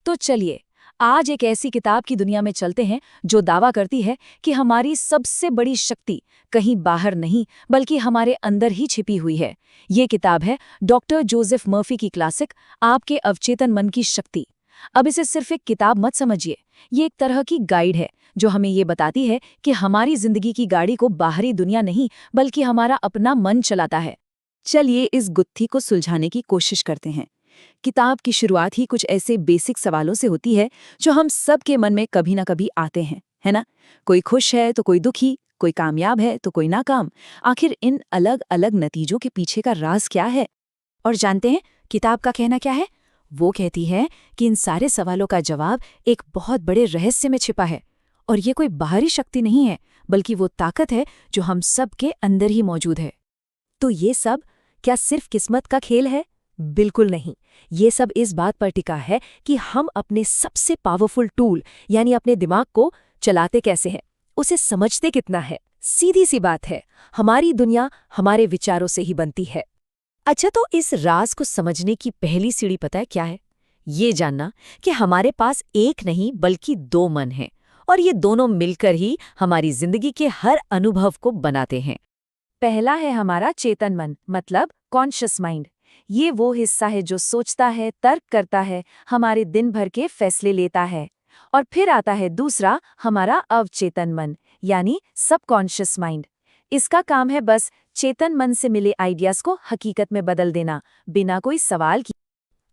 तो चलिए आज एक ऐसी किताब की दुनिया में चलते हैं जो दावा करती है कि हमारी सबसे बड़ी शक्ति कहीं बाहर नहीं बल्कि हमारे अंदर ही छिपी हुई है। ये किताब है डॉक्टर जोसेफ मर्फी की क्लासिक आपके अवचेतन मन की शक्ति। अब इसे सिर्फ एक किताब मत समझिए, ये एक तरह की गाइड है जो हमें ये बताती है कि हमारी जिंदगी की गाड़ी को बाहरी दुनिया नहीं बल्कि हमारा अपना मन चलाता है। चलिए इस गुत्थी को सुलझाने की कोशिश करते हैं। किताब की शुरुआत ही कुछ ऐसे बेसिक सवालों से होती है जो हम सब के मन में कभी ना कभी आते हैं, है ना? कोई खुश है तो कोई दुखी, कोई कामयाब है तो कोई नाकाम। आखिर इन अलग अलग नतीजों के पीछे का राज क्या है? और जानते हैं किताब का कहना क्या है? वो कहती है कि इन सारे सवालों का जवाब एक बहुत बड़े रहस्य में छिपा है। और ये कोई बाहरी शक्ति नहीं है बल्कि वो ताकत है जो हम सब के अंदर ही मौजूद है। तो ये सब क्या सिर्फ किस्मत का खेल है? बिल्कुल नहीं। ये सब इस बात पर टिका है कि हम अपने सबसे पावरफुल टूल यानी अपने दिमाग को चलाते कैसे हैं, उसे समझते कितना है। सीधी सी बात है, हमारी दुनिया हमारे विचारों से ही बनती है। अच्छा, तो इस राज को समझने की पहली सीढ़ी पता है क्या है? ये जानना कि हमारे पास एक नहीं बल्कि दो मन हैं और ये दोनों मिलकर ही हमारी जिंदगी के हर अनुभव को बनाते हैं। पहला है हमारा चेतन मन, मतलब कॉन्शियस माइंड। ये वो हिस्सा है जो सोचता है, तर्क करता है, हमारे दिन भर के फैसले लेता है। और फिर आता है दूसरा, हमारा अवचेतन मन यानी सबकॉन्शियस माइंड। इसका काम है बस चेतन मन से मिले आइडियाज को हकीकत में बदल देना, बिना कोई सवाल किए।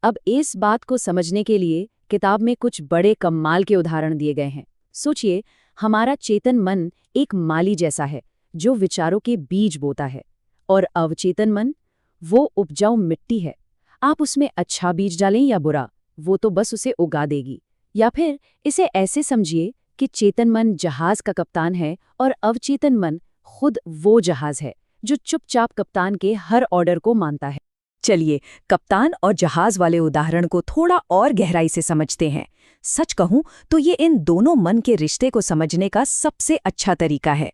अब इस बात को समझने के लिए किताब में कुछ बड़े कमाल के उदाहरण दिए गए हैं। सोचिए, हमारा चेतन मन एक माली जैसा है जो विचारों के बीज बोता है, और अवचेतन मन वो उपजाऊ मिट्टी है। आप उसमें अच्छा बीज डालें या बुरा, वो तो बस उसे उगा देगी। या फिर इसे ऐसे समझिए कि चेतन मन जहाज का कप्तान है और अवचेतन मन खुद वो जहाज है जो चुपचाप कप्तान के हर ऑर्डर को मानता है। चलिए कप्तान और जहाज वाले उदाहरण को थोड़ा और गहराई से समझते हैं। सच कहूं तो ये इन दोनों मन के रिश्ते को समझने का सबसे अच्छा तरीका है।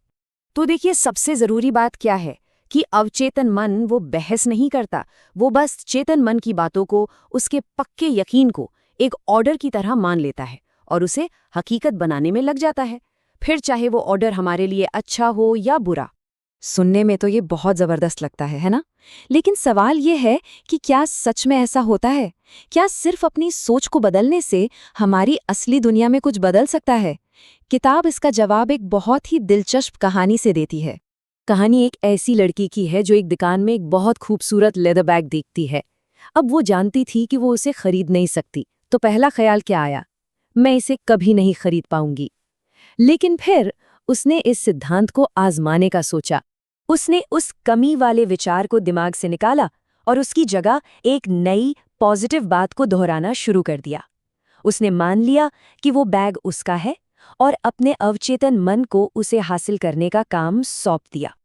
तो देखिए, सबसे जरूरी बात क्या है कि अवचेतन मन वो बहस नहीं करता, वो बस चेतन मन की बातों को, उसके पक्के यकीन को एक ऑर्डर की तरह मान लेता है और उसे हकीकत बनाने में लग जाता है, फिर चाहे वो ऑर्डर हमारे लिए अच्छा हो या बुरा। सुनने में तो ये बहुत जबरदस्त लगता है ना? लेकिन सवाल ये है कि क्या सच में ऐसा होता है? क्या सिर्फ अपनी सोच को बदलने से हमारी असली दुनिया में कुछ बदल सकता है? किताब इसका जवाब एक बहुत ही दिलचस्प कहानी से देती है। कहानी एक ऐसी लड़की की है जो एक दुकान में एक बहुत खूबसूरत लेदर बैग देखती है। अब वो जानती थी कि वो उसे खरीद नहीं सकती, तो पहला ख्याल क्या आया? मैं इसे कभी नहीं खरीद पाऊंगी। लेकिन फिर उसने इस सिद्धांत को आजमाने का सोचा। उसने उस कमी वाले विचार को दिमाग से निकाला और उसकी जगह एक नई पॉजिटिव बात को दोहराना शुरू कर दिया। उसने मान लिया कि वो बैग उसका है और अपने अवचेतन मन को उसे हासिल करने का काम सौंप दिया।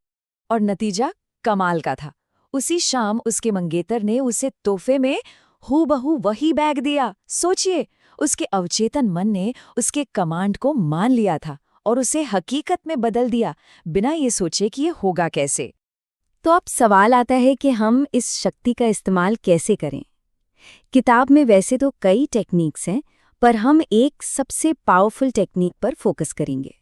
और नतीजा कमाल का था। उसी शाम उसके मंगेतर ने उसे तोहफे में हूबहू वही बैग दिया। सोचिए, उसके अवचेतन मन ने उसके कमांड को मान लिया था और उसे हकीकत में बदल दिया, बिना ये सोचे कि ये होगा कैसे। तो अब सवाल आता है कि हम इस शक्ति का इस्तेमाल कैसे करें। किताब में वैसे तो कई टेक्निक्स हैं, पर हम एक सबसे पावरफुल टेक्निक पर फोकस करेंगे।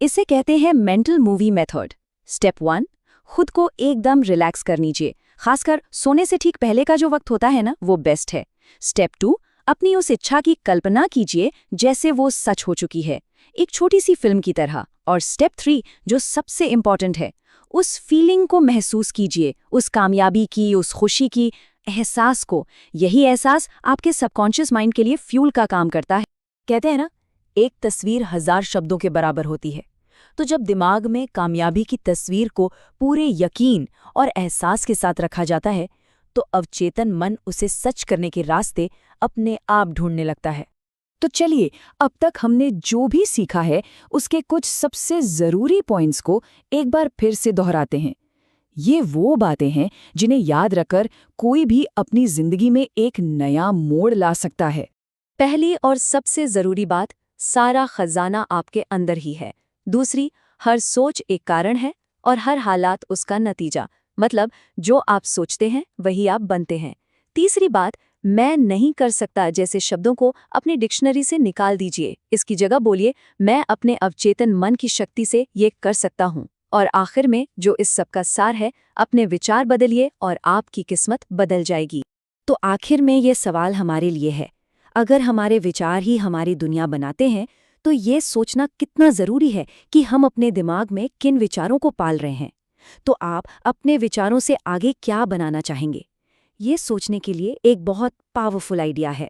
इसे कहते हैं मेंटल मूवी मेथड। स्टेप 1, खुद को एकदम रिलैक्स कर लीजिए, खासकर सोने से ठीक पहले का जो वक्त होता है ना, वो बेस्ट है। स्टेप 2, अपनी उस इच्छा की कल्पना कीजिए जैसे वो सच हो चुकी है, एक छोटी सी फिल्म की तरह। और स्टेप 3, जो सबसे इम्पॉर्टेंट है, उस फीलिंग को महसूस कीजिए, उस कामयाबी की, उस खुशी की एहसास को। यही एहसास आपके सबकॉन्शियस माइंड के लिए फ्यूल का काम करता है। कहते हैं ना, एक तस्वीर 1000 शब्दों के बराबर होती है। तो जब दिमाग में कामयाबी की तस्वीर को पूरे यकीन और एहसास के साथ रखा जाता है, तो अवचेतन मन उसे सच करने के रास्ते अपने आप ढूंढने लगता है। तो चलिए, अब तक हमने जो भी सीखा है उसके कुछ सबसे जरूरी पॉइंट्स को एक बार फिर से दोहराते हैं। ये वो बातें हैं जिन्हें याद रखकर कोई भी अपनी जिंदगी में एक नया मोड़ ला सकता है। पहली और सबसे जरूरी बात, सारा खजाना आपके अंदर ही है। दूसरी, हर सोच एक कारण है और हर हालात उसका नतीजा, मतलब जो आप सोचते हैं वही आप बनते हैं। तीसरी बात, मैं नहीं कर सकता जैसे शब्दों को अपनी डिक्शनरी से निकाल दीजिए। इसकी जगह बोलिए, मैं अपने अवचेतन मन की शक्ति से ये कर सकता हूँ। और आखिर में जो इस सब का सार है, अपने विचार बदलिए और आपकी किस्मत बदल जाएगी। तो आखिर में ये सवाल हमारे लिए है, अगर हमारे विचार ही हमारी दुनिया बनाते हैं, तो ये सोचना कितना ज़रूरी है कि हम अपने दिमाग में किन विचारों को पाल रहे हैं। तो आप अपने विचारों से आगे क्या बनाना चाहेंगे? ये सोचने के लिए एक बहुत पावरफुल आइडिया है।